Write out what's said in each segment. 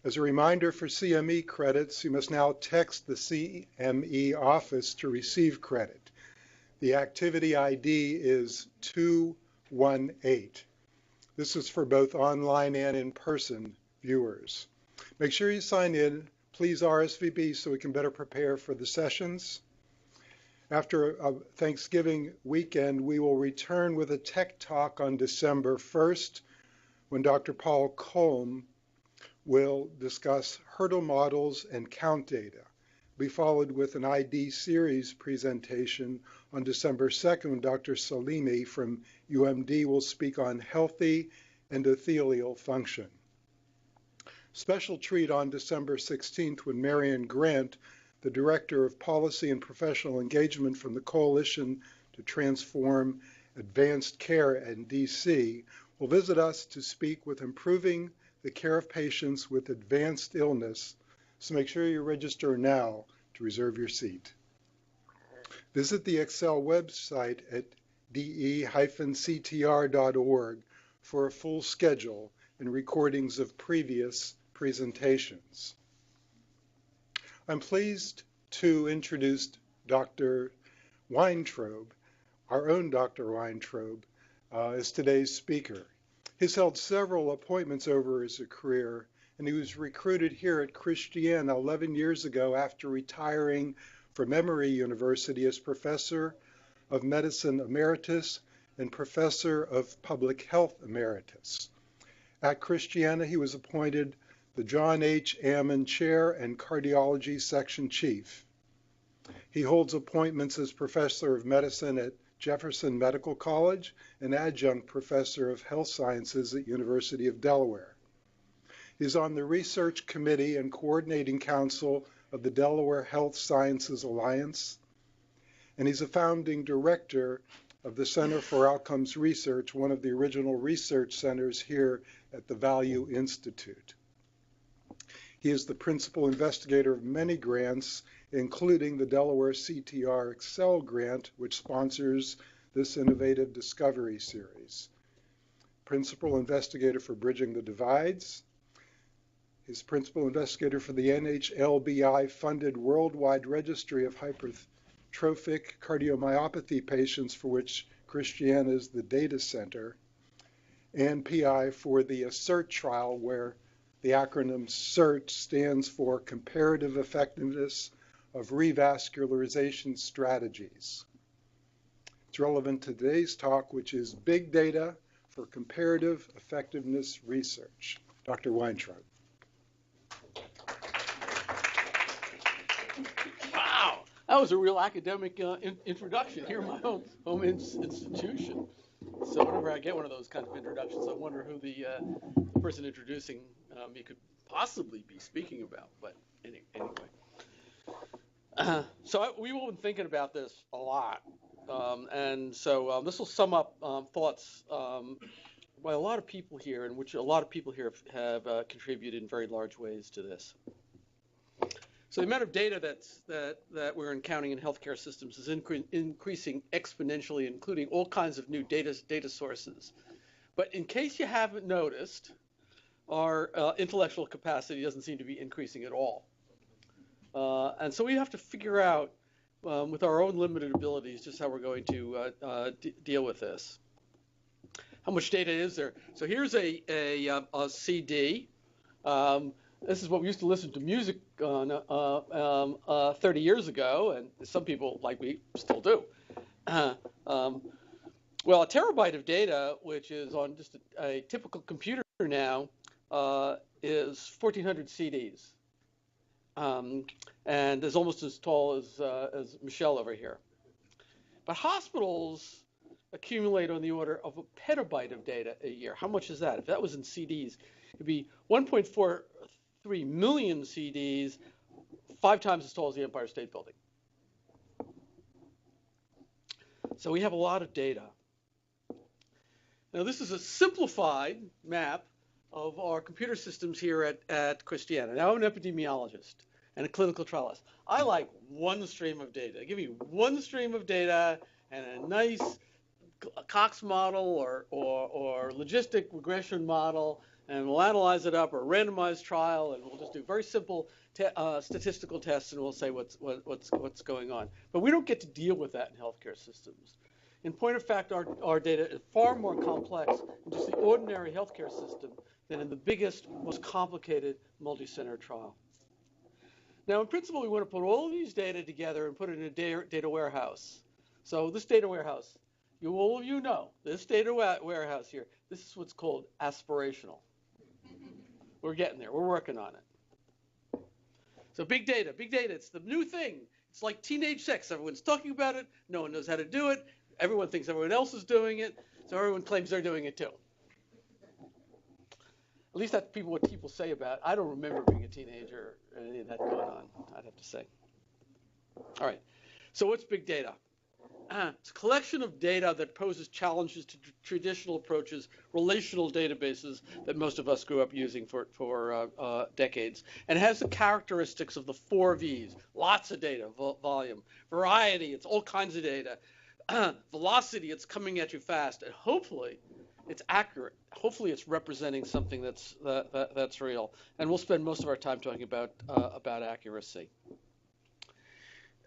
As a reminder for CME credits, you must now text the CME office to receive credit. The activity ID is 218. This is for both online and in-person viewers. Make sure you sign in. Please RSVP so we can better prepare for the sessions. After a Thanksgiving weekend, we will return with a tech talk on December 1st when Dr. Paul Colm will discuss hurdle models and count data. Be followed with an ID series presentation on December 2nd when Dr. Salimi from UMD will speak on healthy endothelial function. Special treat on December 16th when Marion Grant, the Director of Policy and Professional Engagement from the Coalition to Transform Advanced Care in DC, will visit us to speak with improving the care of patients with advanced illness, so make sure you register now to reserve your seat. Visit the ACCEL website at DE-CTR.org for a full schedule and recordings of previous presentations. I'm pleased to introduce Dr. Weintraub, our own Dr. Weintraub, as today's speaker. He's held several appointments over his career, and he was recruited here at Christiana 11 years ago after retiring from Emory University as Professor of Medicine Emeritus and Professor of Public Health Emeritus. At Christiana, he was appointed the John H. Ammon Chair and Cardiology Section Chief. He holds appointments as Professor of Medicine at Jefferson Medical College and Adjunct Professor of Health Sciences at University of Delaware. He's on the Research Committee and Coordinating Council of the Delaware Health Sciences Alliance, and he's a founding director of the Center for Outcomes Research, one of the original research centers here at the Value Institute. He is the principal investigator of many grants, including the Delaware CTR-ACCEL grant, which sponsors this innovative discovery series. Principal investigator for Bridging the Divides. He's principal investigator for the NHLBI-funded worldwide registry of hypertrophic cardiomyopathy patients, for which Christiana is the data center, and PI for the ASSERT trial, where the acronym CERT stands for Comparative Effectiveness of Revascularization Strategies. It's relevant to today's talk, which is Big Data for Comparative Effectiveness Research. Dr. Weintraub. Wow, that was a real academic introduction here in my home institution. So whenever I get one of those kind of introductions, I wonder who the person introducing me could possibly be speaking about. But anyway. So we've all been thinking about this a lot. And so this will sum up thoughts by a lot of people here, in which a lot of people here have contributed in very large ways to this. So the amount of data that we're encountering in healthcare systems is increasing exponentially, including all kinds of new data sources. But in case you haven't noticed, our intellectual capacity doesn't seem to be increasing at all. And so we have to figure out, with our own limited abilities, just how we're going to deal with this. How much data is there? So here's a CD. This is what we used to listen to music on 30 years ago, and some people like me still do. Well, a terabyte of data, which is on just a typical computer now, is 1,400 CDs. And is almost as tall as Michelle over here. But hospitals accumulate on the order of a petabyte of data a year. How much is that? If that was in CDs, it'd be 1.43 million CDs, 5 times as tall as the Empire State Building. So we have a lot of data. Now this is a simplified map of our computer systems here at Christiana. Now I'm an epidemiologist and a clinical trialist. I like one stream of data. Give me one stream of data and a nice a Cox model or logistic regression model, and we'll analyze it up, or a randomized trial, and we'll just do very simple statistical tests, and we'll say what's going on. But we don't get to deal with that in healthcare systems. In point of fact, our data is far more complex in just the ordinary healthcare system than in the biggest, most complicated multi-center trial. Now, in principle, we want to put all of these data together and put it in a data warehouse. So this data warehouse, all of you know, this data warehouse here, this is what's called aspirational. We're getting there. We're working on it. So big data, it's the new thing. It's like teenage sex. Everyone's talking about it. No one knows how to do it. Everyone thinks everyone else is doing it, so everyone claims they're doing it too. At least that's what people say about it. I don't remember being a teenager or any of that going on, I'd have to say. All right, so what's big data? It's a collection of data that poses challenges to traditional approaches, relational databases that most of us grew up using for decades. And it has the characteristics of the 4 V's, lots of data, volume, variety, it's all kinds of data, velocity, it's coming at you fast, and hopefully it's accurate. Hopefully it's representing something that's real. And we'll spend most of our time talking about accuracy.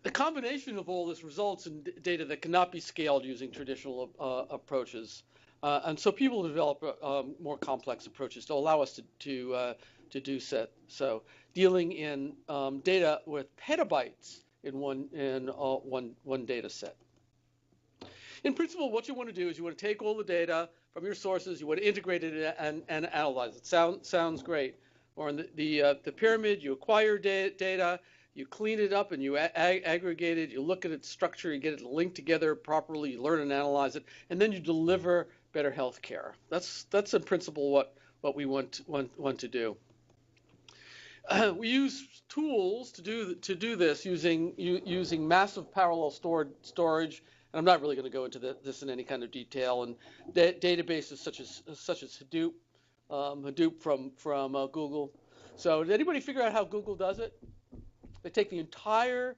The combination of all this results in data that cannot be scaled using traditional approaches. And so people develop more complex approaches to allow us to do so. Dealing in data with petabytes in one data set. In principle, what you want to do is you want to take all the data from your sources, you want to integrate it and analyze it. Sounds great. Or in the pyramid, you acquire data, you clean it up and you aggregate it, you look at its structure, you get it linked together properly, you learn and analyze it, and then you deliver better health care. That's in principle what we want to do. We use tools to do this using massive parallel storage. And I'm not really going to go into this in any kind of detail. And databases such as Hadoop from Google. So did anybody figure out how Google does it? They take the entire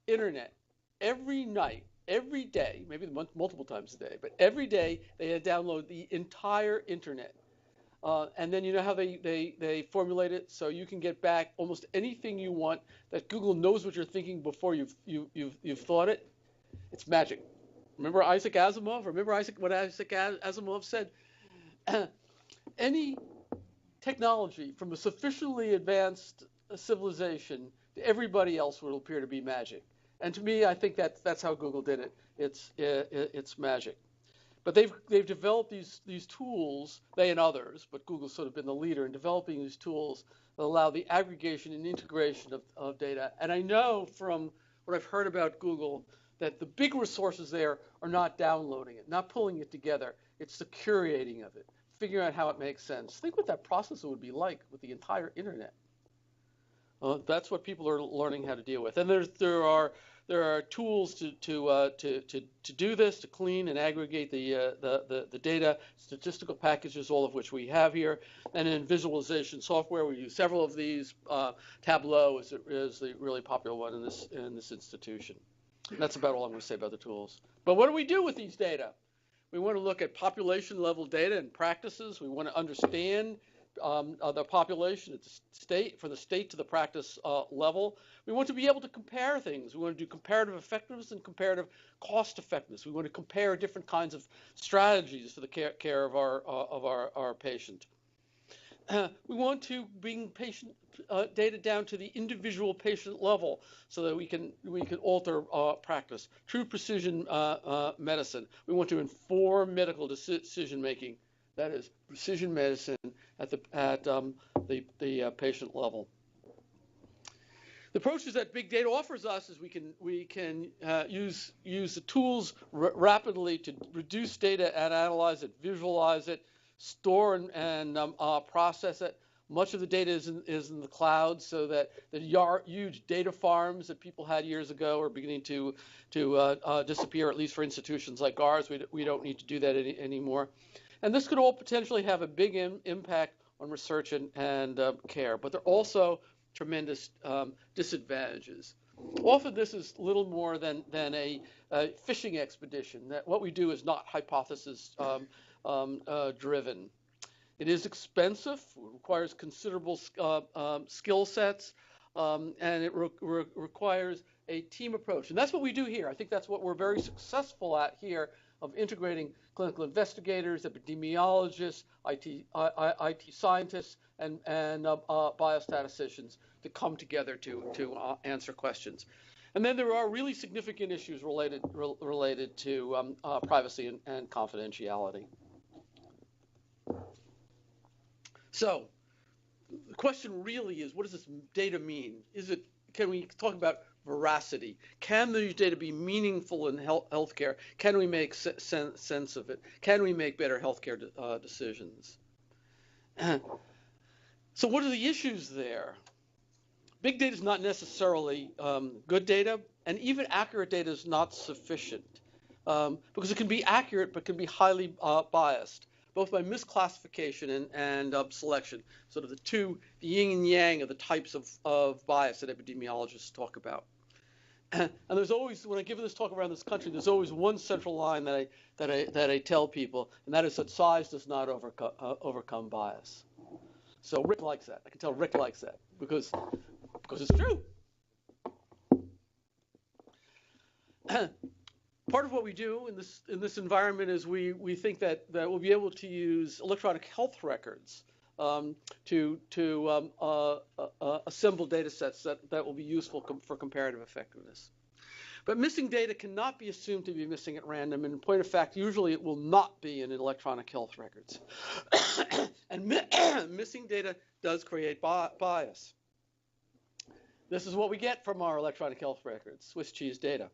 internet every night, every day, maybe multiple times a day, but every day they download the entire internet. And then you know how they formulate it, so you can get back almost anything you want that Google knows what you're thinking before you've thought it. It's magic. Remember Isaac Asimov? What Isaac Asimov said? Any technology from a sufficiently advanced civilization to everybody else will appear to be magic. And to me, I think that's how Google did it. It's magic. But they've developed these tools, they and others, but Google's sort of been the leader in developing these tools that allow the aggregation and integration of data. And I know from what I've heard about Google that the big resources there are not downloading it, not pulling it together. It's the curating of it, figuring out how it makes sense. Think what that process would be like with the entire internet. That's what people are learning how to deal with. And there are tools to do this, to clean and aggregate the data, statistical packages, all of which we have here. And in visualization software, we use several of these. Tableau is the really popular one in this institution. And that's about all I'm going to say about the tools. But what do we do with these data? We want to look at population-level data and practices. We want to understand the population at the state, from the state to the practice level. We want to be able to compare things. We want to do comparative effectiveness and comparative cost effectiveness. We want to compare different kinds of strategies for the care of our patient. We want to bring patient data down to the individual patient level so that we can alter practice. True precision medicine. We want to inform medical decision making. That is precision medicine at the patient level. The approaches that big data offers us is we can use the tools rapidly to reduce data and analyze it, visualize it, store and process it. Much of the data is in the cloud, so that the huge data farms that people had years ago are beginning to disappear, at least for institutions like ours. We don't need to do that anymore. And this could all potentially have a big impact on research and care, but there are also tremendous disadvantages. Often this is little more than a fishing expedition. That what we do is not hypothesis driven. It is expensive, requires considerable skill sets, and it requires a team approach. And that's what we do here. I think that's what we're very successful at here, of integrating clinical investigators, epidemiologists, IT scientists, and biostatisticians to come together to answer questions. And then there are really significant issues related to privacy and confidentiality. So the question really is, what does this data mean? Can we talk about veracity? Can these data be meaningful in healthcare? Can we make sense of it? Can we make better healthcare decisions? So what are the issues there? Big data is not necessarily good data, and even accurate data is not sufficient, because it can be accurate but can be highly biased, both by misclassification and selection, sort of the yin and yang of the types of bias that epidemiologists talk about. And there's always, when I give this talk around this country, there's always one central line that I tell people, and that is that size does not overcome bias. So Rick likes that. I can tell Rick likes that because it's true. Part of what we do in this environment is we think that we'll be able to use electronic health records to assemble data sets that will be useful for comparative effectiveness. But missing data cannot be assumed to be missing at random, and in point of fact, usually it will not be in electronic health records. And missing data does create bias. This is what we get from our electronic health records, Swiss cheese data.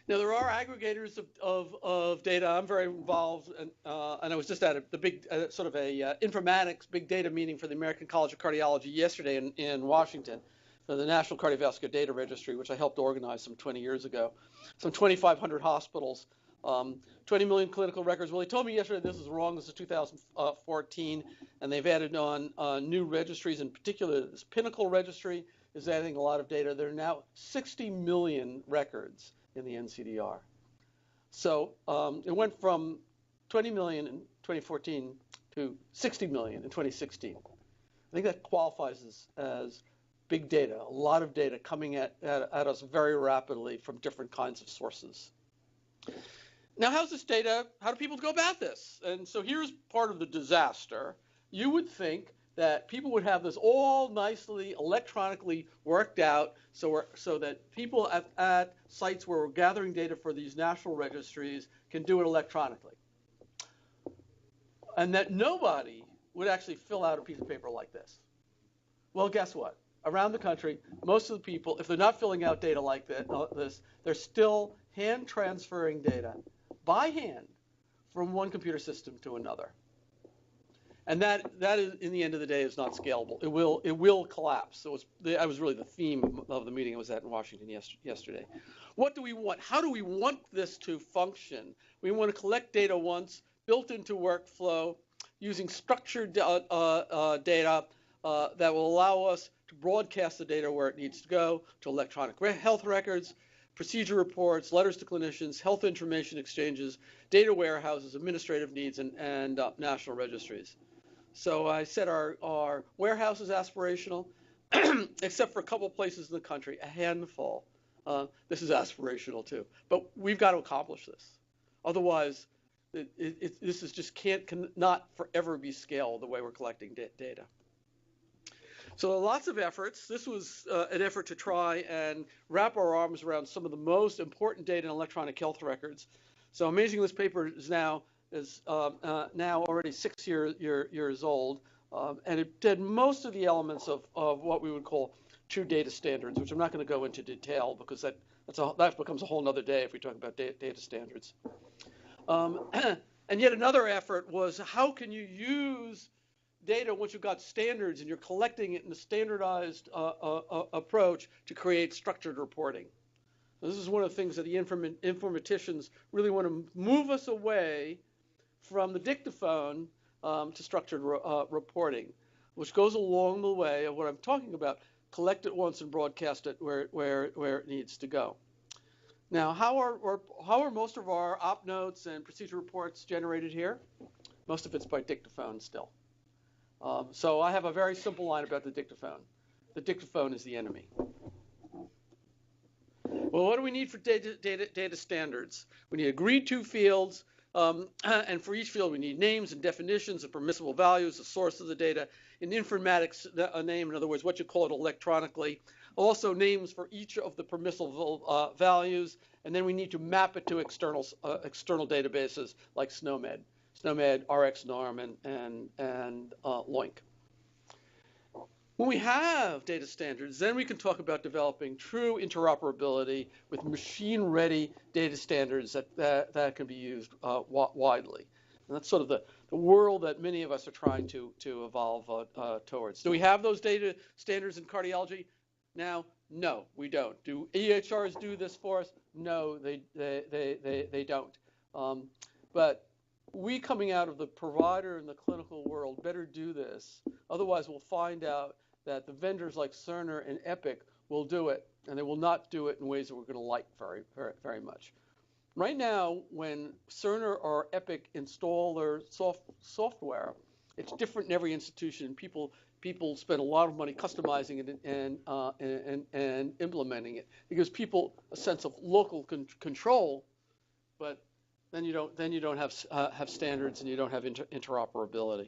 Now, there are aggregators of data. I'm very involved, and I was just at the big sort of a informatics big data meeting for the American College of Cardiology yesterday in Washington, for the National Cardiovascular Data Registry, which I helped organize some 20 years ago. Some 2,500 hospitals, 20 million clinical records. Well, they told me yesterday this is wrong. This is 2014, and they've added on new registries. In particular, this Pinnacle registry is adding a lot of data. There are now 60 million records in the NCDR. So it went from 20 million in 2014 to 60 million in 2016. I think that qualifies as big data, a lot of data coming at us very rapidly from different kinds of sources. Now, how's this data? How do people go about this? And so here's part of the disaster. You would think that people would have this all nicely electronically worked out so that people at sites where we're gathering data for these national registries can do it electronically. And that nobody would actually fill out a piece of paper like this. Well, guess what? Around the country, most of the people, if they're not filling out data like this, they're still hand transferring data by hand from one computer system to another. And that is, in the end of the day, is not scalable. It will collapse. So that was really the theme of the meeting I was at in Washington yesterday. What do we want? How do we want this to function? We want to collect data once, built into workflow, using structured data that will allow us to broadcast the data where it needs to go, to electronic health records, procedure reports, letters to clinicians, health information exchanges, data warehouses, administrative needs, and national registries. So I said our warehouse is aspirational, except for a couple of places in the country, a handful. This is aspirational too. But we've got to accomplish this. Otherwise, this is just cannot forever be scaled the way we're collecting data. So lots of efforts. This was an effort to try and wrap our arms around some of the most important data in electronic health records. So amazingly, this paper is now already 6 years old, and it did most of the elements of what we would call true data standards, which I'm not going to go into detail because that becomes a whole other day if we talk about data standards. And yet another effort was, how can you use data once you've got standards and you're collecting it in a standardized approach to create structured reporting. So this is one of the things that the informaticians really want to move us away from the dictaphone to structured reporting, which goes along the way of what I'm talking about, collect it once and broadcast it where it needs to go. Now, how are most of our op notes and procedure reports generated here? Most of it's by dictaphone still. So I have a very simple line about the dictaphone. The dictaphone is the enemy. Well, what do we need for data standards? We need agreed to fields, and for each field we need names and definitions of permissible values, the source of the data, in informatics a name, in other words, what you call it electronically, also names for each of the permissible values, and then we need to map it to external databases like SNOMED, RxNorm, and LOINC. When we have data standards, then we can talk about developing true interoperability with machine-ready data standards that can be used widely. And that's sort of the world that many of us are trying to evolve towards. Do we have those data standards in cardiology now? No, we don't. Do EHRs do this for us? No, they don't. But we coming out of the provider and the clinical world better do this. Otherwise, we'll find out that the vendors like Cerner and Epic will do it, and they will not do it in ways that we're going to like very much. Right now, when Cerner or Epic install their software, it's different in every institution. People spend a lot of money customizing it and implementing it. It gives people a sense of local control, but then you don't have standards and you don't have interoperability.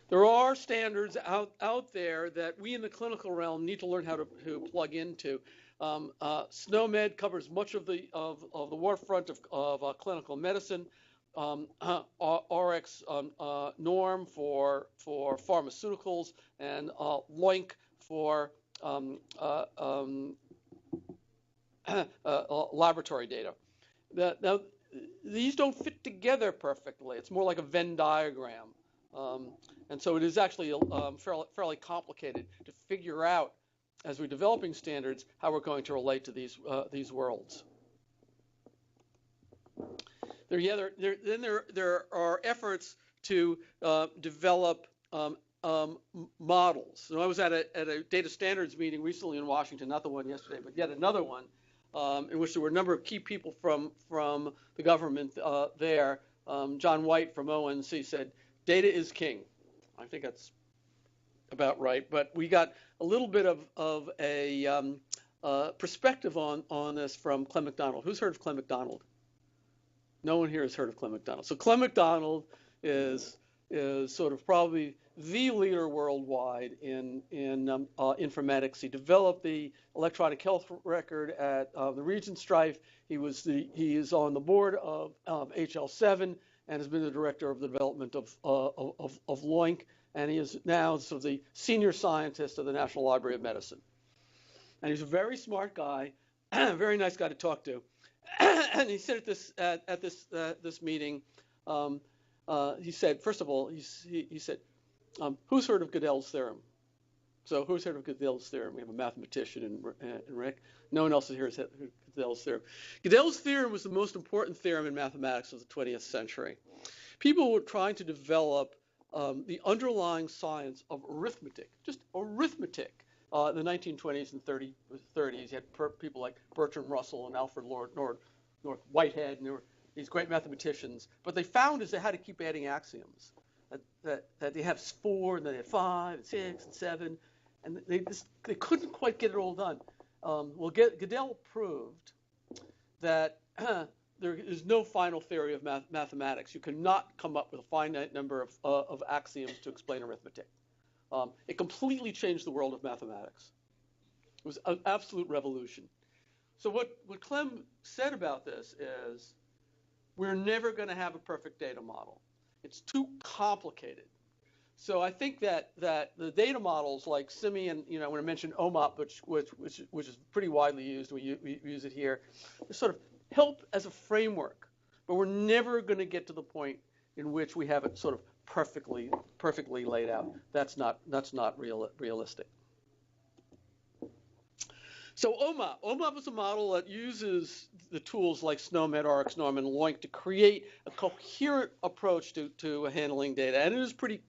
There are standards out there that we in the clinical realm need to learn how to plug into. SNOMED covers much of the waterfront of clinical medicine. RxNorm for pharmaceuticals, and LOINC for laboratory data. Now, these don't fit together perfectly. It's more like a Venn diagram. And so it is actually fairly complicated to figure out, as we're developing standards, how we're going to relate to these worlds. There are efforts to develop models. So I was at a data standards meeting recently in Washington, not the one yesterday, but yet another one, in which there were a number of key people from the government there. John White from ONC said, "Data is king." I think that's about right. But we got a little bit of a perspective on this from Clem McDonald. Who's heard of Clem McDonald? No one here has heard of Clem McDonald. So Clem McDonald is sort of probably the leader worldwide in informatics. He developed the electronic health record at the Regent Strife. He is on the board of HL7 and has been the director of the development of LOINC, and he is now sort of the senior scientist of the National Library of Medicine. And he's a very smart guy, a very nice guy to talk to. And he said at this meeting, he said, first of all, he said, who's heard of Gödel's theorem? So who's heard of Gödel's theorem? We have a mathematician in Rick. No one else here has heard of Gödel's theorem. Gödel's theorem was the most important theorem in mathematics of the 20th century. People were trying to develop the underlying science of arithmetic, just arithmetic. In the 1920s and 30s, you had people like Bertrand Russell and Alfred North Whitehead, and there were these great mathematicians. But they found is they had to keep adding axioms. That they have 4, and then they had 5, and 6, and 7, and they couldn't quite get it all done. Well, Gödel proved that there is no final theory of mathematics. You cannot come up with a finite number of axioms to explain arithmetic. It completely changed the world of mathematics. It was an absolute revolution. So what Clem said about this is, we're never going to have a perfect data model. It's too complicated. So I think that the data models like CME and, when I mentioned OMOP, which is pretty widely used, we use it here, they sort of help as a framework, but we're never going to get to the point in which we have it sort of perfectly laid out. That's not realistic. So OMOP is a model that uses the tools like SNOMED, RxNorm, and LOINC to create a coherent approach to handling data, and it is pretty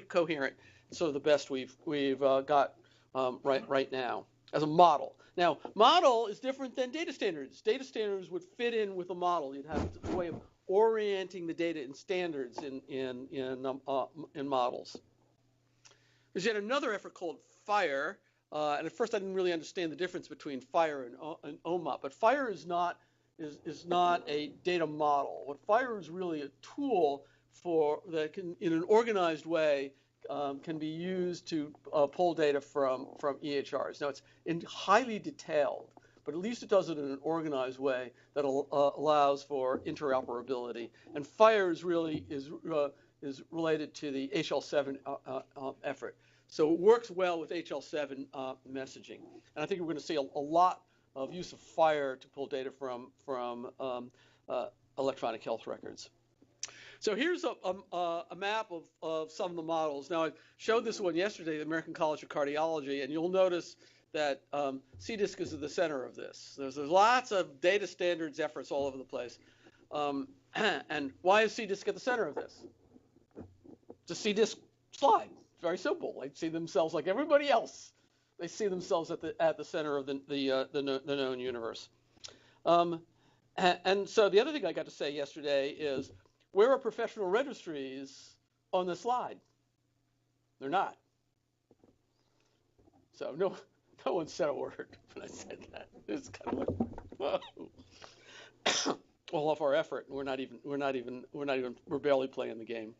coherent. So the best we've got right now as a model. Now, model is different than data standards. Data standards would fit in with a model. You'd have a way of orienting the data in standards in models. There's yet another effort called FIRE, and at first I didn't really understand the difference between FIRE and OMOP. But FIRE is not a data model. What FIRE is really a tool that can, in an organized way, can be used to pull data from EHRs. Now, it's highly detailed, but at least it does it in an organized way that allows for interoperability. And FIRE is really is related to the HL7 effort. So it works well with HL7 messaging. And I think we're going to see a lot of use of FIRE to pull data from electronic health records. So here's a map of some of the models. Now, I showed this one yesterday, the American College of Cardiology, and you'll notice that CDISC is at the center of this. There's lots of data standards efforts all over the place. And why is CDISC at the center of this? It's a CDISC slide. It's very simple. They see themselves like everybody else. They see themselves at the center of the known universe. And so the other thing I got to say yesterday is, where are professional registries on the slide? They're not. So no one said a word when I said that. It's kind of like, whoa. All of our effort, we're barely playing the game.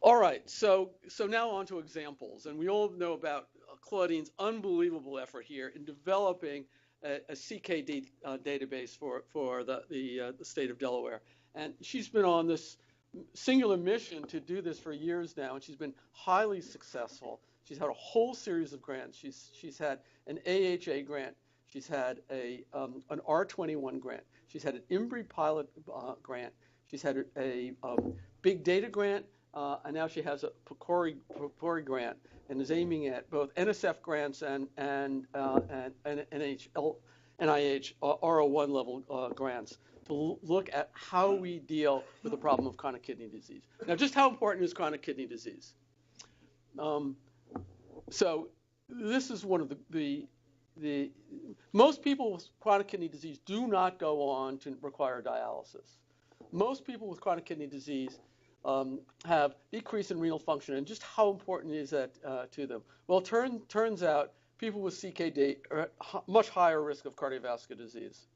All right, so now on to examples, and we all know about Claudine's unbelievable effort here in developing a CKD database for the state of Delaware. And she's been on this singular mission to do this for years now, and she's been highly successful. She's had a whole series of grants. She's had an AHA grant. She's had an R21 grant. She's had an IMBRI pilot grant. She's had a big data grant, and now she has a PCORI grant, and is aiming at both NSF grants and NIH R01 level grants to look at how we deal with the problem of chronic kidney disease. Now, just how important is chronic kidney disease? So this is one of the most people with chronic kidney disease do not go on to require dialysis. Most people with chronic kidney disease have decrease in renal function, and just how important is that to them? Well, turns out people with CKD are at much higher risk of cardiovascular disease.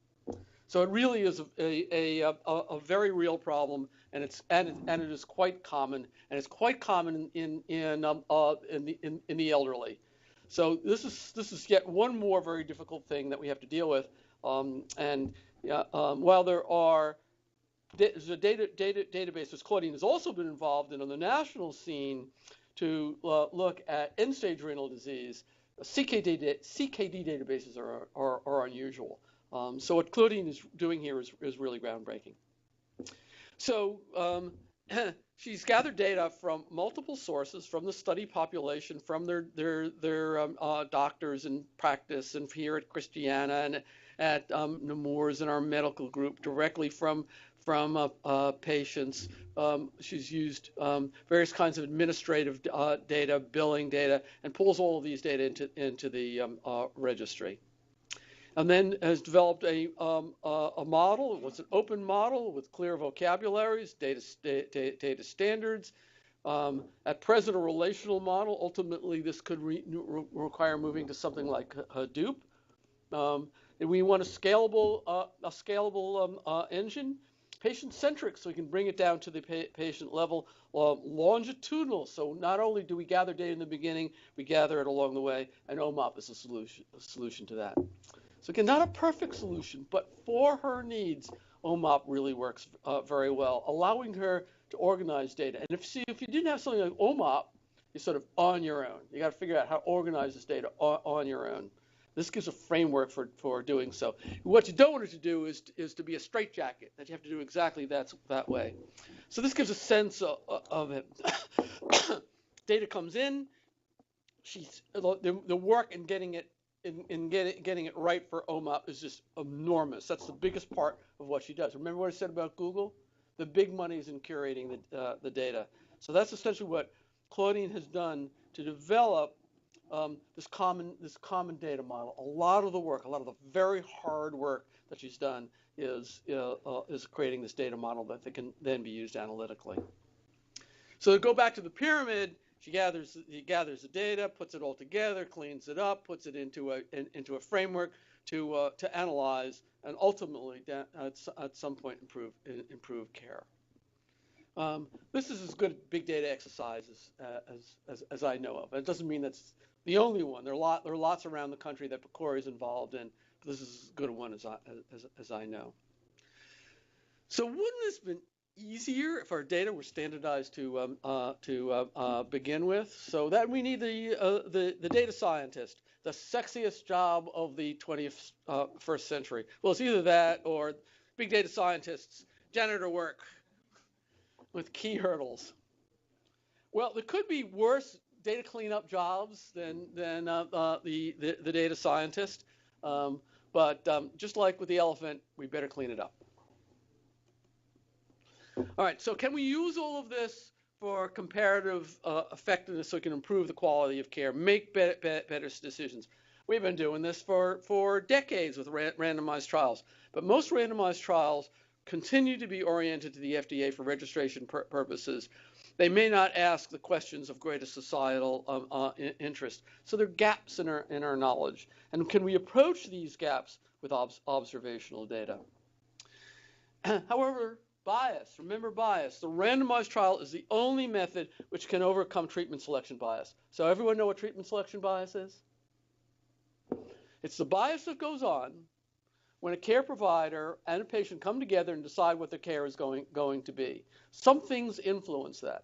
So it really is a very real problem, and it is quite common, and it's quite common in the elderly. So this is yet one more very difficult thing that we have to deal with. While there's a database, Claudine has also been involved in on the national scene to look at end-stage renal disease. CKD databases are unusual. So what Claudine is doing here is really groundbreaking. So she's gathered data from multiple sources, from the study population, from their doctors in practice, and here at Christiana and at Nemours and our medical group, directly from patients. She's used various kinds of administrative data, billing data, and pulls all of these data into the registry. And then has developed a model. It was an open model with clear vocabularies, data standards. At present, a relational model. Ultimately, this could require moving to something like Hadoop. And we want a scalable engine, patient-centric, so we can bring it down to the patient level. Longitudinal, so not only do we gather data in the beginning, we gather it along the way, and OMOP is a solution to that. So again, not a perfect solution, but for her needs, OMOP really works very well, allowing her to organize data. And if you didn't have something like OMOP, you're sort of on your own. You got to figure out how to organize this data on your own. This gives a framework for doing so. What you don't want it to do is to be a straitjacket, that you have to do exactly that way. So this gives a sense of it. Data comes in. The work in getting it right for OMOP is just enormous. That's the biggest part of what she does. Remember what I said about Google? The big money is in curating the data. So that's essentially what Claudine has done to develop this common data model. A lot of the work, a lot of the very hard work that she's done is creating this data model that can then be used analytically. So to go back to the pyramid, he gathers the data, puts it all together, cleans it up, puts it into a framework to analyze, and ultimately at some point improve care. This is as good a big data exercise as I know of. It doesn't mean that's the only one. There are lots around the country that PCORI is involved in. But this is as good a one as I know. So wouldn't this have been easier if our data were standardized to begin with? So that we need the data scientist, the sexiest job of the 21st century. Well, it's either that or big data scientists, janitor work with key hurdles. Well, there could be worse data cleanup jobs than the data scientist, but just like with the elephant, we better clean it up. All right, so can we use all of this for comparative effectiveness so we can improve the quality of care, make better decisions? We've been doing this for decades with randomized trials, but most randomized trials continue to be oriented to the FDA for registration purposes. They may not ask the questions of greatest societal interest. So there are gaps in our knowledge. And can we approach these gaps with observational data? However, bias, remember bias. The randomized trial is the only method which can overcome treatment selection bias. So everyone know what treatment selection bias is? It's the bias that goes on when a care provider and a patient come together and decide what their care is going to be. Some things influence that.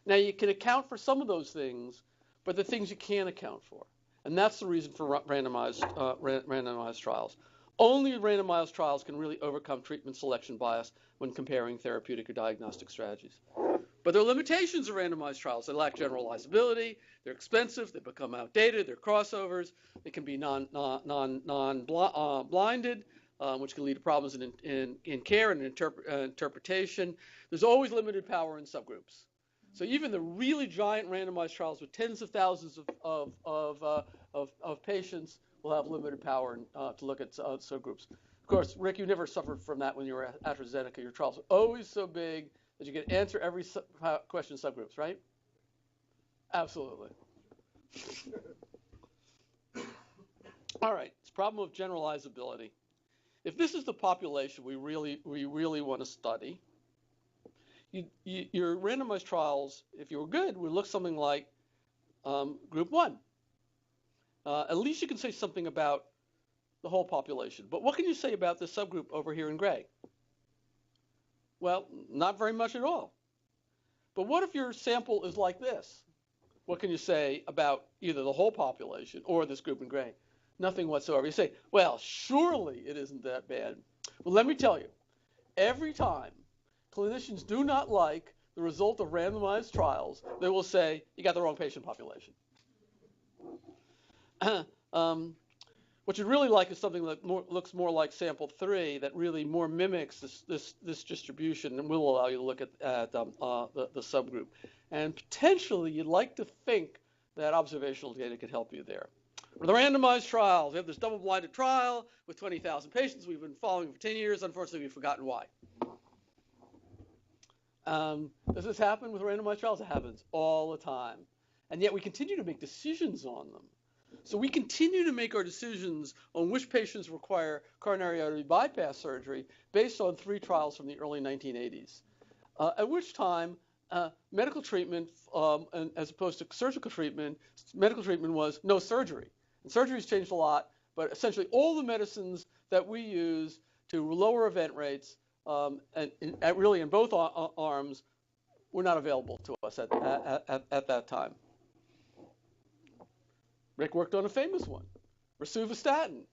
Now, you can account for some of those things, but the things you can't account for. And that's the reason for randomized trials. Only randomized trials can really overcome treatment selection bias when comparing therapeutic or diagnostic strategies. But there are limitations of randomized trials. They lack generalizability, they're expensive, they become outdated, they're crossovers, they can be non-blinded, which can lead to problems in care and interpretation. There's always limited power in subgroups. So even the really giant randomized trials with tens of thousands of patients will have limited power to look at subgroups. Of course, Rick, you never suffered from that when you were at AstraZeneca. Your trials were always so big that you could answer every question in subgroups, right? Absolutely. All right, it's a problem of generalizability. If this is the population we really want to study, your randomized trials, if you were good, would look something like group 1. At least you can say something about the whole population. But what can you say about this subgroup over here in gray? Well, not very much at all. But what if your sample is like this? What can you say about either the whole population or this group in gray? Nothing whatsoever. You say, well, surely it isn't that bad. Well, let me tell you, every time clinicians do not like the result of randomized trials, they will say, you got the wrong patient population. What you'd really like is something that looks more like sample 3 that really more mimics this distribution and will allow you to look at the subgroup. And potentially you'd like to think that observational data could help you there. For the randomized trials, we have this double-blinded trial with 20,000 patients we've been following for 10 years. Unfortunately, we've forgotten why. Does this happen with randomized trials? It happens all the time. And yet we continue to make decisions on them. So we continue to make our decisions on which patients require coronary artery bypass surgery based on 3 trials from the early 1980s, at which time medical treatment, as opposed to surgical treatment, medical treatment was no surgery. And surgery's changed a lot, but essentially all the medicines that we use to lower event rates, and really in both arms, were not available to us at that time. Rick worked on a famous one, rosuvastatin.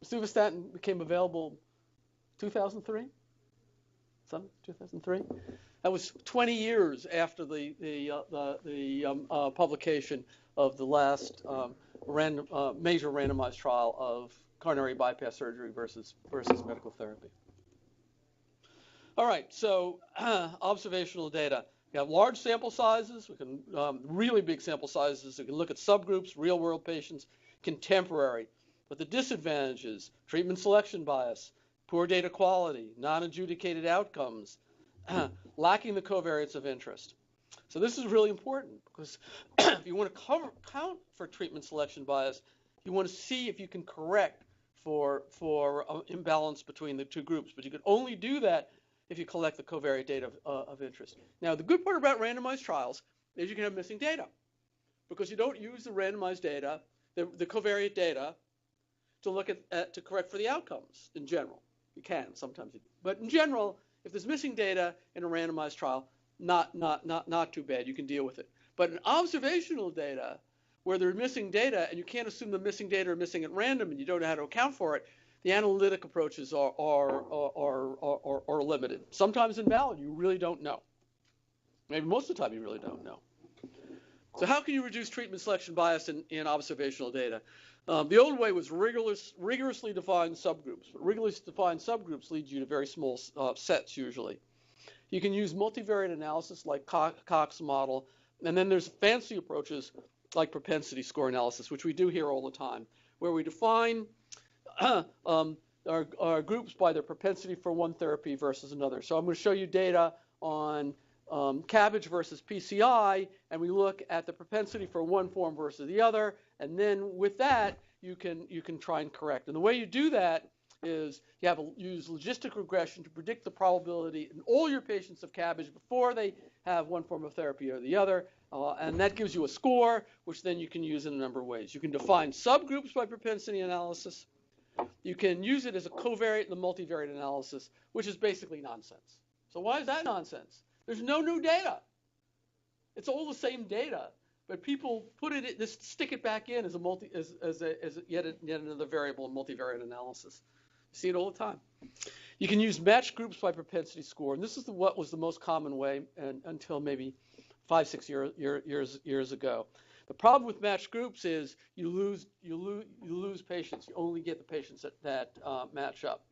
Rosuvastatin became available 2003, 2003. That was 20 years after the publication of the last major randomized trial of coronary bypass surgery versus medical therapy. All right, so observational data. You have large sample sizes. We can really big sample sizes. We can look at subgroups, real-world patients, contemporary. But the disadvantages: treatment selection bias, poor data quality, non-adjudicated outcomes, lacking the covariates of interest. So this is really important because if you want to count for treatment selection bias, you want to see if you can correct for imbalance between the two groups. But you can only do that if you collect the covariate data of interest. Now, the good part about randomized trials is you can have missing data because you don't use the randomized data, the covariate data, to look at to correct for the outcomes in general. You can sometimes, but in general, if there's missing data in a randomized trial, not too bad. You can deal with it. But in observational data, where there's missing data and you can't assume the missing data are missing at random and you don't know how to account for it, the analytic approaches are limited. Sometimes invalid. You really don't know. Maybe most of the time you really don't know. So how can you reduce treatment selection bias in observational data? The old way was rigorously defined subgroups. But rigorously defined subgroups lead you to very small sets usually. You can use multivariate analysis like Cox model, and then there's fancy approaches like propensity score analysis, which we do here all the time, where we define our groups by their propensity for one therapy versus another. So I'm going to show you data on CABG versus PCI, and we look at the propensity for one form versus the other, and then with that you can try and correct. And the way you do that is you use logistic regression to predict the probability in all your patients of CABG before they have one form of therapy or the other, and that gives you a score, which then you can use in a number of ways. You can define subgroups by propensity analysis. You can use it as a covariate in the multivariate analysis, which is basically nonsense. So why is that nonsense? There's no new data. It's all the same data, but people stick it back in as yet another variable in multivariate analysis. You see it all the time. You can use matched groups by propensity score, and this is what was the most common way until maybe 5-6 years ago. The problem with matched groups is you lose patients. You only get the patients that match up.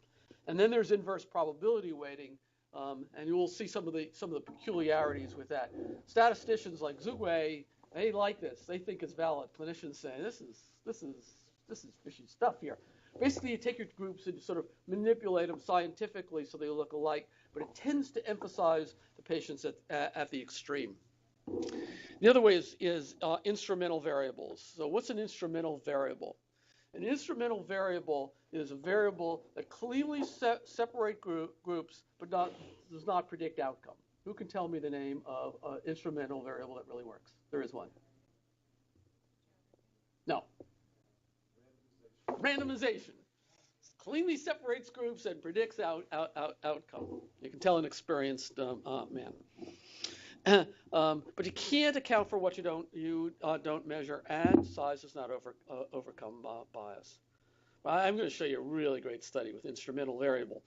And then there's inverse probability weighting, and you will see some of the peculiarities with that. Statisticians like Zugway, they like this. They think it's valid. Clinicians say this is fishy stuff here. Basically, you take your groups and you sort of manipulate them scientifically so they look alike, but it tends to emphasize the patients at the extreme. The other way is instrumental variables. So what's an instrumental variable? An instrumental variable is a variable that cleanly separates groups but does not predict outcome. Who can tell me the name of an instrumental variable that really works? There is one. No. Randomization. Cleanly separates groups and predicts outcome. You can tell an experienced man. But you can't account for what you don't measure, and size does not overcome bias. I'm going to show you a really great study with instrumental variable.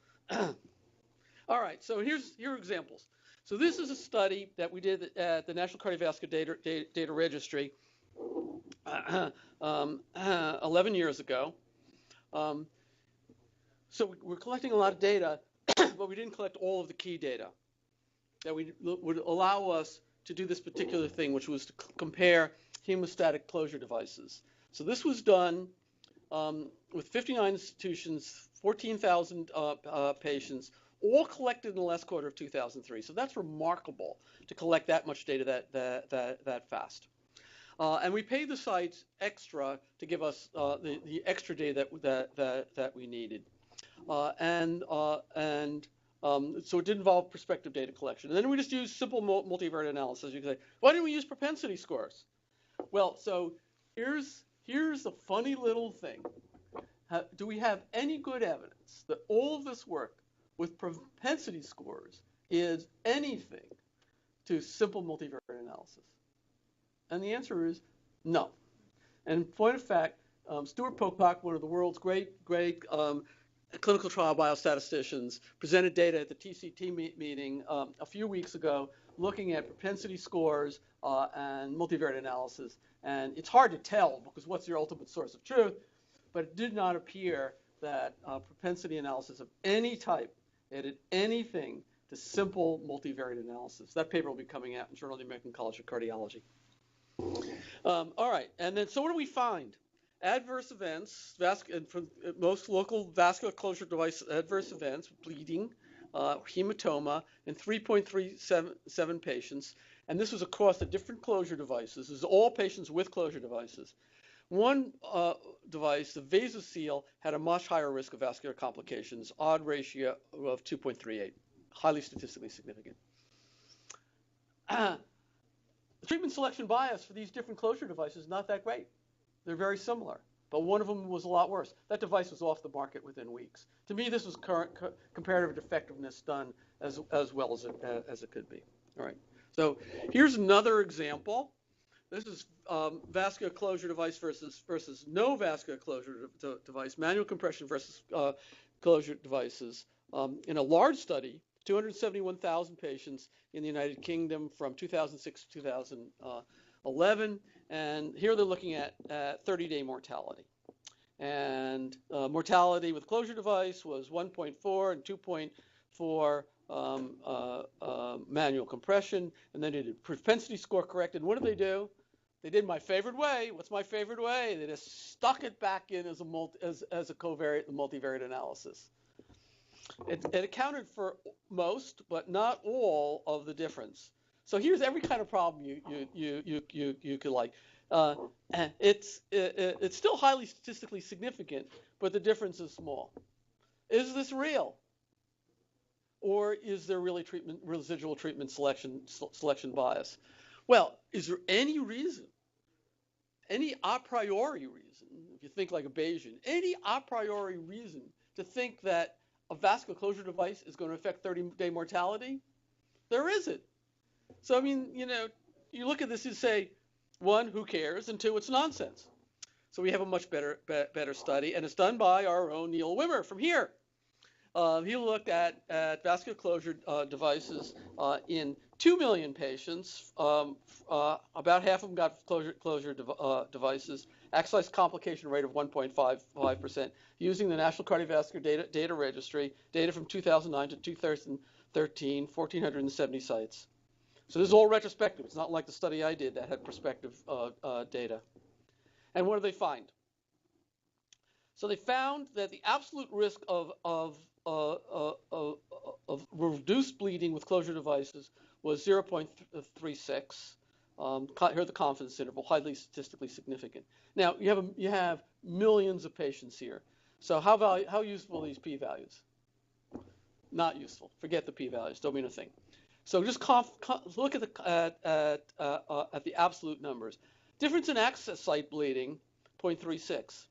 All right, so here are examples. So this is a study that we did at the National Cardiovascular Data Registry 11 years ago. So we're collecting a lot of data, but we didn't collect all of the key data that would allow us to do this particular thing, which was to compare hemostatic closure devices. So this was done with 59 institutions, 14,000 patients, all collected in the last quarter of 2003. So that's remarkable to collect that much data that fast. And we paid the sites extra to give us the extra data that we needed. So it did involve prospective data collection. And then we just used simple multivariate analysis. You can say, why didn't we use propensity scores? Well, so here's the funny little thing. Do we have any good evidence that all of this work with propensity scores is anything to simple multivariate analysis? And the answer is no. And in point of fact, Stuart Pocock, one of the world's great clinical trial biostatisticians, presented data at the TCT meeting a few weeks ago looking at propensity scores and multivariate analysis. And it's hard to tell because what's your ultimate source of truth? But it did not appear that propensity analysis of any type added anything to simple multivariate analysis. That paper will be coming out in Journal of the American College of Cardiology. All right, and then so what do we find? Adverse events, from most local vascular closure device adverse events, bleeding, hematoma in 3.37 patients, and this was across the different closure devices. This is all patients with closure devices. One device, the VasoSeal, had a much higher risk of vascular complications, odd ratio of 2.38, highly statistically significant. The treatment selection bias for these different closure devices is not that great. They're very similar, but one of them was a lot worse. That device was off the market within weeks. To me, this was comparative effectiveness done as well as it could be. All right. So here's another example. This is vascular closure device versus no vascular closure device, manual compression versus closure devices. In a large study, 271,000 patients in the United Kingdom from 2006 to 2011. And here they're looking at 30-day mortality. And mortality with closure device was 1.4 and 2.4 manual compression. And then they did propensity score corrected. What did they do? They did my favorite way. What's my favorite way? They just stuck it back in as a covariate, multivariate analysis. It accounted for most, but not all, of the difference. So here's every kind of problem you could like. It's still highly statistically significant, but the difference is small. Is this real? Or is there really residual treatment selection bias? Well, is there any reason, any a priori reason, if you think like a Bayesian, any a priori reason to think that a vascular closure device is going to affect 30-day mortality? There isn't. So, I mean, you look at this and say, one, who cares? And two, it's nonsense. So we have a much better study, and it's done by our own Neil Wimmer from here. He looked at vascular closure devices in 2 million patients. About half of them got closure devices. Exercise complication rate of 1.55%, using the National Cardiovascular Data Registry, data from 2009 to 2013, 1,470 sites. So this is all retrospective. It's not like the study I did that had prospective data. And what do they find? So they found that the absolute risk of reduced bleeding with closure devices was 0.36. Here the confidence interval, highly statistically significant. Now you have millions of patients here. So how useful are these p-values? Not useful. Forget the p-values. Don't mean a thing. So just look at the absolute numbers. Difference in access site bleeding, 0.36.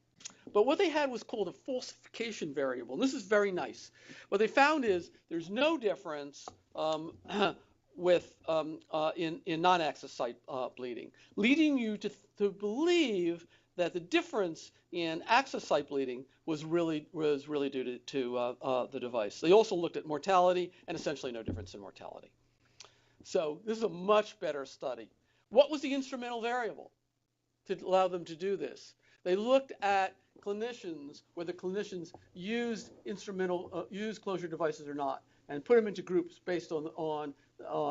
But what they had was called a falsification variable. And this is very nice. What they found is there's no difference with in non-access site bleeding, leading you to believe that the difference in access site bleeding was really due to the device. They also looked at mortality, and essentially no difference in mortality. So this is a much better study. What was the instrumental variable to allow them to do this? They looked at clinicians, whether clinicians used closure devices or not, and put them into groups based on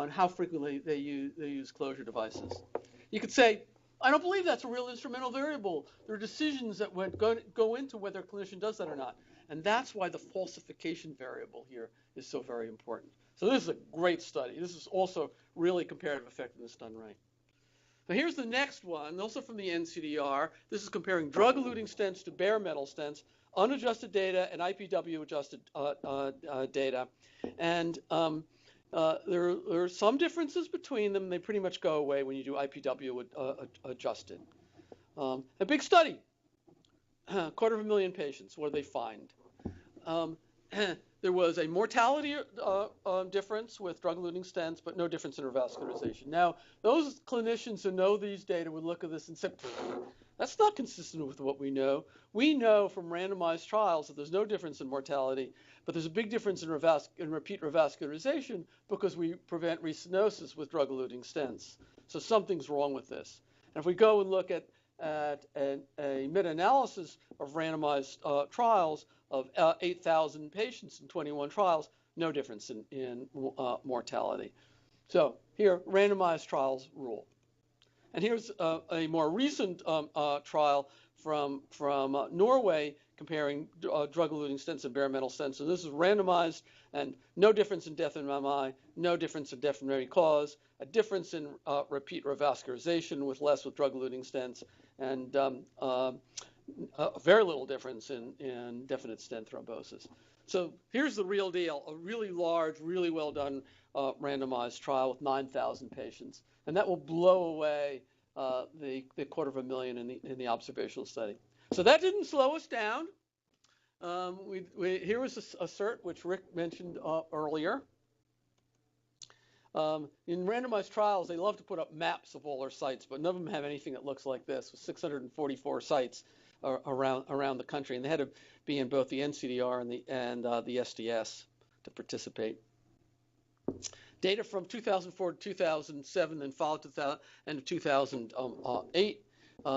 how frequently they use closure devices. You could say, I don't believe that's a real instrumental variable. There are decisions that go into whether a clinician does that or not. And that's why the falsification variable here is so very important. So this is a great study. This is also really comparative effectiveness done right. Now here's the next one, also from the NCDR. This is comparing drug-eluting stents to bare metal stents, unadjusted data and IPW-adjusted data. And there are some differences between them. They pretty much go away when you do IPW adjusted. A big study, 250,000 patients. What do they find? There was a mortality difference with drug-eluting stents, but no difference in revascularization. Now, those clinicians who know these data would look at this and say, that's not consistent with what we know. We know from randomized trials that there's no difference in mortality, but there's a big difference in repeat revascularization because we prevent restenosis with drug-eluting stents. So something's wrong with this. And if we go and look at a meta-analysis of randomized trials of 8,000 patients in 21 trials, no difference in mortality. So here, randomized trials rule. And here's a more recent trial from Norway comparing drug-eluting stents and bare metal stents. So this is randomized, and no difference in death in MI, no difference in death from any cause, a difference in repeat revascularization with less with drug-eluting stents, and very little difference in definite stent thrombosis. So here's the real deal, a really large, really well done randomized trial with 9,000 patients. And that will blow away the 250,000 in the observational study. So that didn't slow us down. Here was a cert, which Rick mentioned earlier. In randomized trials, they love to put up maps of all their sites, but none of them have anything that looks like this, with 644 sites around the country. And they had to be in both the NCDR and the SDS to participate. Data from 2004 to 2007, then followed to 2008.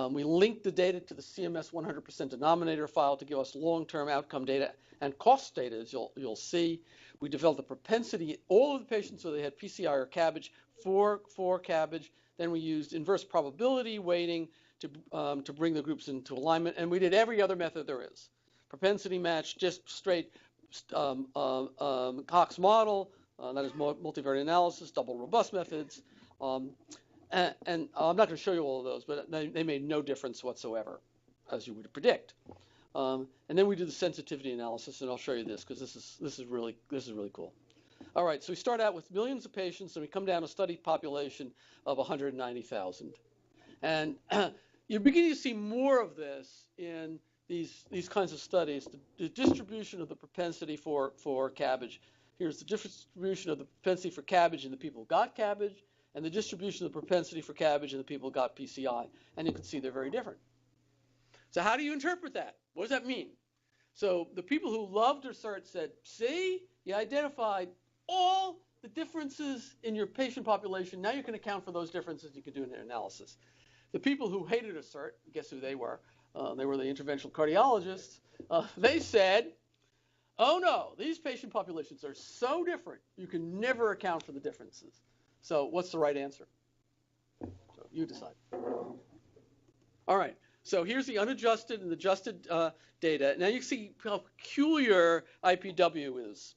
We linked the data to the CMS 100% denominator file to give us long-term outcome data and cost data, as you'll see. We developed a propensity, all of the patients, so they had PCI or CABG, for CABG. Then we used inverse probability weighting to bring the groups into alignment. And we did every other method there is. Propensity match, just straight Cox model, that is multivariate analysis, double robust methods. And I'm not going to show you all of those, but they made no difference whatsoever, as you would predict. And then we do the sensitivity analysis, and I'll show you this because this is really cool. All right, so we start out with millions of patients, and we come down to a study population of 190,000. And you're beginning to see more of this in these kinds of studies. The distribution of the propensity for CABG. Here's the distribution of the propensity for CABG in the people who got CABG, and the distribution of the propensity for CABG in the people who got PCI. And you can see they're very different. So how do you interpret that? What does that mean? So the people who loved their cert said, see, you identified all the differences in your patient population. Now you can account for those differences. You can do an analysis. The people who hated a cert, guess who they were? They were the interventional cardiologists. They said, oh no, these patient populations are so different, you can never account for the differences. So what's the right answer? So you decide. All right, so here's the unadjusted and adjusted data. Now you see how peculiar IPW is.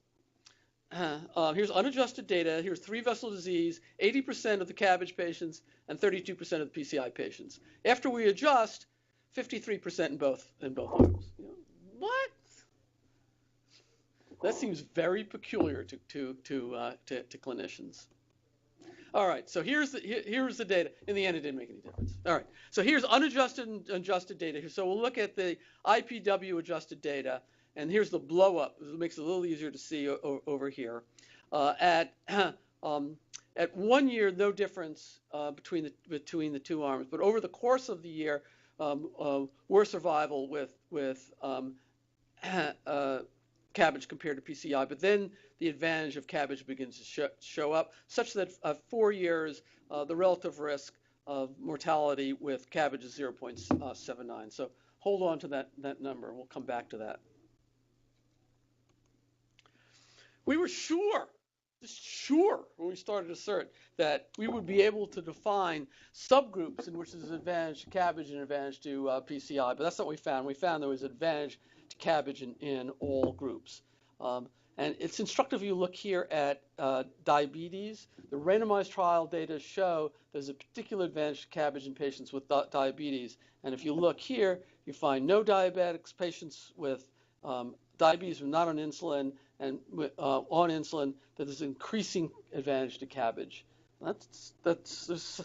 Here's unadjusted data. Here's 3-vessel disease, 80% of the CABG patients, and 32% of the PCI patients. After we adjust, 53% in both arms. You know, what? That seems very peculiar to clinicians. All right, so here's the data. In the end, it didn't make any difference. All right, so here's unadjusted and adjusted data. So we'll look at the IPW adjusted data, and here's the blow up. It makes it a little easier to see over here. At 1 year, no difference between the two arms, but over the course of the year, worse survival with CABG compared to PCI, but then the advantage of CABG begins to show up, such that at 4 years, the relative risk of mortality with CABG is 0.79. So hold on to that number. We'll come back to that. We were sure when we started ASSERT that we would be able to define subgroups in which there's advantage to CABG and advantage to PCI, but that's not what we found. We found there was advantage to CABG in all groups. And it's instructive you look here at diabetes. The randomized trial data show there's a particular advantage to CABG in patients with diabetes. And if you look here, you find no diabetics, patients with diabetes who are not on insulin, and on insulin, that there's increasing advantage to CABG. There's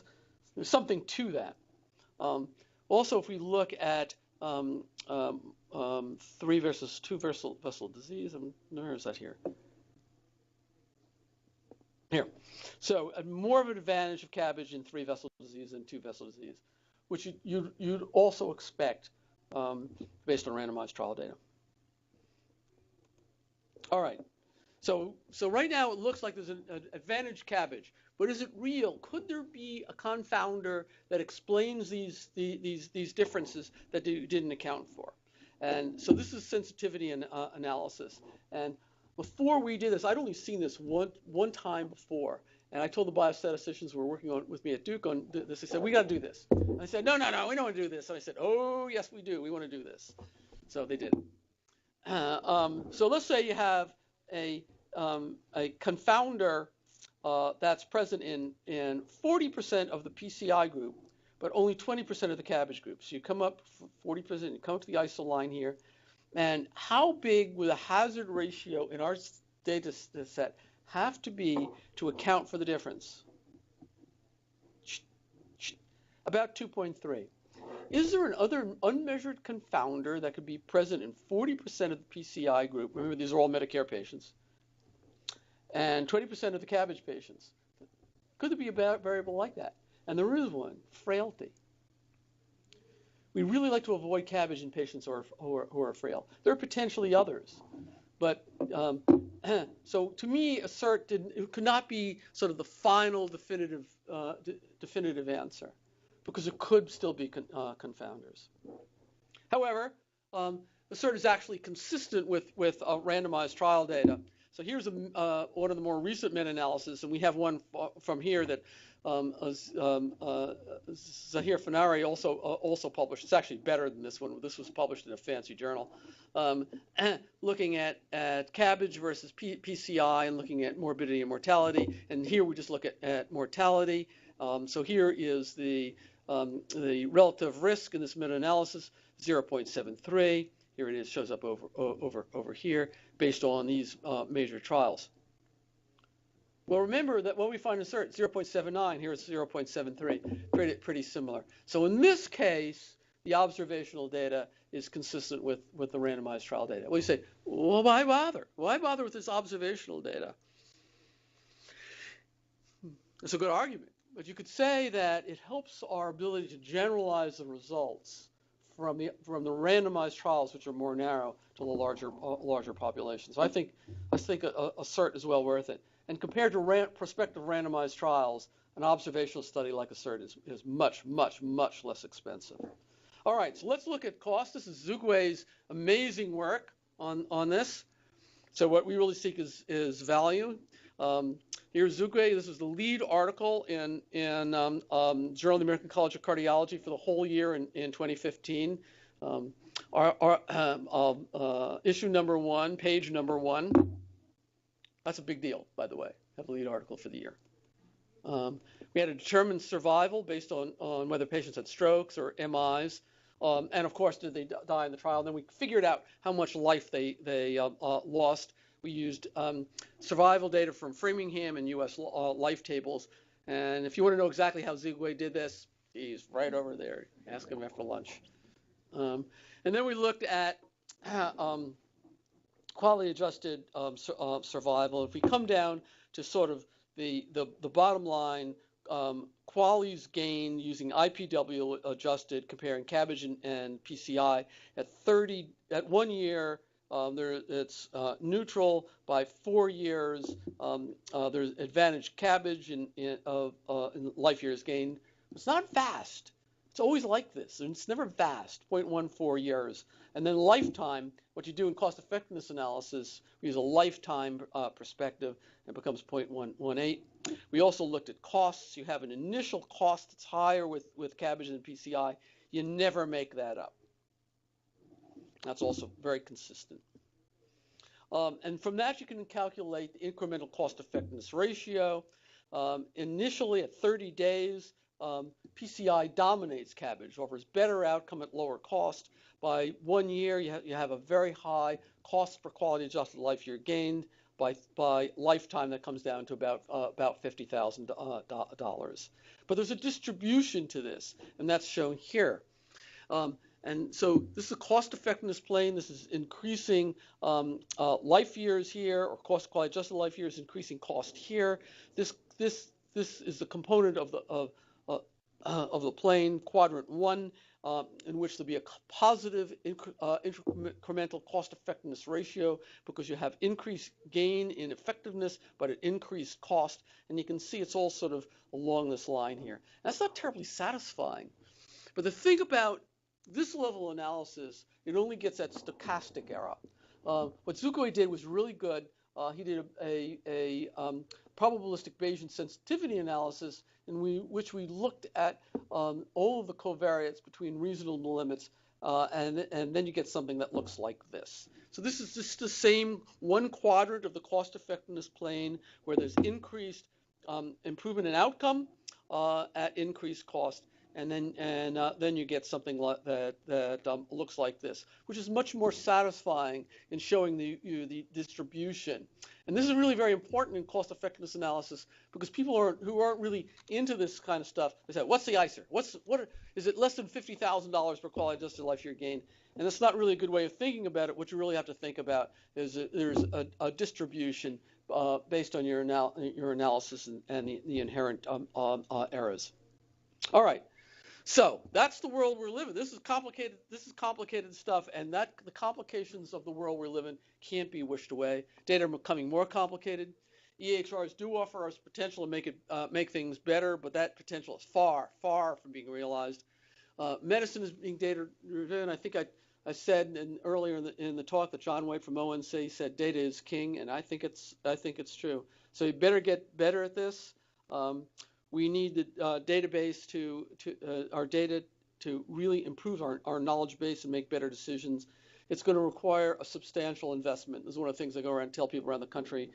something to that. Also, if we look at 3 versus 2 vessel disease, where is that here? Here. So more of an advantage of CABG in 3 vessel disease than 2 vessel disease, which you'd also expect based on randomized trial data. All right. So right now it looks like there's an advantage CABG, but is it real? Could there be a confounder that explains these differences that you didn't account for? And so this is sensitivity and analysis. And before we did this, I'd only seen this one time before. And I told the biostatisticians who were working with me at Duke on this, they said, we got to do this. And I said, no, we don't want to do this. And I said, oh, yes, we do. We want to do this. So they did. So let's say you have a confounder that's present in 40% of the PCI group, but only 20% of the cabbage group. So you come up 40%, you come to the ISO line here. And how big would a hazard ratio in our data set have to be to account for the difference? About 2.3. Is there another unmeasured confounder that could be present in 40% of the PCI group? Remember, these are all Medicare patients. And 20% of the cabbage patients. Could there be a variable like that? And there is one, frailty. We really like to avoid cabbage in patients who are frail. There are potentially others. But so to me, assert it could not be sort of the final definitive answer, because it could still be confounders. However, assert is actually consistent with randomized trial data. So here's one of the more recent meta-analysis, and we have one from here that Zahir Fanari also published. It's actually better than this one. This was published in a fancy journal, looking at cabbage versus PCI and looking at morbidity and mortality. And here we just look at mortality. So here is the relative risk in this meta-analysis, 0.73. Here it is, shows up over here, based on these major trials. Well, remember that when we find assert 0.79, here it's 0.73, pretty similar. So in this case, the observational data is consistent with the randomized trial data. Well, you say, well, why bother? Why bother with this observational data? It's a good argument, but you could say that it helps our ability to generalize the results from the randomized trials, which are more narrow, to the larger population. So I think assert is well worth it. And compared to prospective randomized trials, an observational study like assert is much less expensive. All right, so let's look at cost. This is Zugway's amazing work on this. So what we really seek is value. Here's Zugway. This is the lead article in Journal of the American College of Cardiology for the whole year in 2015. Issue number 1, page number 1. That's a big deal, by the way, have a lead article for the year. We had to determine survival based on whether patients had strokes or MIs. And of course, did they die in the trial? And then we figured out how much life they lost. We used survival data from Framingham and US life tables. And if you want to know exactly how Zugway did this, he's right over there. Ask him after lunch. And then we looked at quality adjusted survival. If we come down to sort of the bottom line, qualities gained using IPW adjusted, comparing cabbage and PCI at 1 year. It's neutral. By 4 years, there's advantage cabbage in life years gained. It's not vast. It's always like this, and it's never vast, 0.14 years. And then lifetime, what you do in cost effectiveness analysis, we use a lifetime perspective, and it becomes 0.18. We also looked at costs. You have an initial cost that's higher with cabbage than PCI. You never make that up. That's also very consistent. And from that, you can calculate the incremental cost effectiveness ratio. Initially, at 30 days, PCI dominates cabbage, offers better outcome at lower cost. By 1 year, you have a very high cost per quality adjusted life year gained. By lifetime, that comes down to about $50,000. But there's a distribution to this, and that's shown here. And so this is a cost effectiveness plane. This is increasing life years here, or cost quality adjusted life years, increasing cost here. This is the component of the plane, quadrant 1, in which there'll be a positive incremental cost effectiveness ratio, because you have increased gain in effectiveness, but at increased cost. And you can see it's all sort of along this line here. That's not terribly satisfying. But the thing about this level of analysis, it only gets at stochastic error. What Zugway did was really good he did a probabilistic Bayesian sensitivity analysis in which we looked at all of the covariates between reasonable limits, and then you get something that looks like this. So this is just the same one quadrant of the cost effectiveness plane where there's increased improvement in outcome at increased cost. And then you get something like that looks like this, which is much more satisfying in showing the distribution. And this is really very important in cost effectiveness analysis because people who aren't really into this kind of stuff, they say, what's the ICER? Is it less than $50,000 per quality adjusted life year gain? And that's not really a good way of thinking about it. What you really have to think about is there's a distribution based on your analysis and the inherent errors. All right. So that's the world we're living. This is complicated. This is complicated stuff, and the complications of the world we're living can't be wished away. Data are becoming more complicated. EHRs do offer us potential to make things better, but that potential is far, far from being realized. Medicine is being data-driven. I think I said earlier in the talk that John White from ONC said data is king, and I think it's true. So you better get better at this. We need the database our data to really improve our knowledge base and make better decisions. It's going to require a substantial investment. This is one of the things I go around and tell people around the country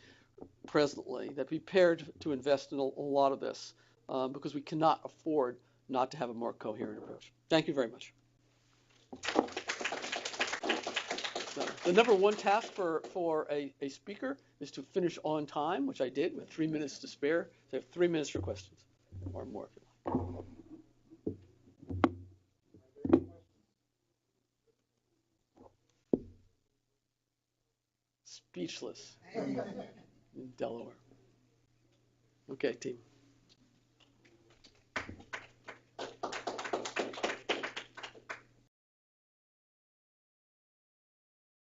presently, that be prepared to invest in a lot of this because we cannot afford not to have a more coherent approach. Thank you very much. The number one task for a speaker is to finish on time, which I did with 3 minutes to spare. So I have 3 minutes for questions, or more if you like. Speechless in Delaware. Okay, team.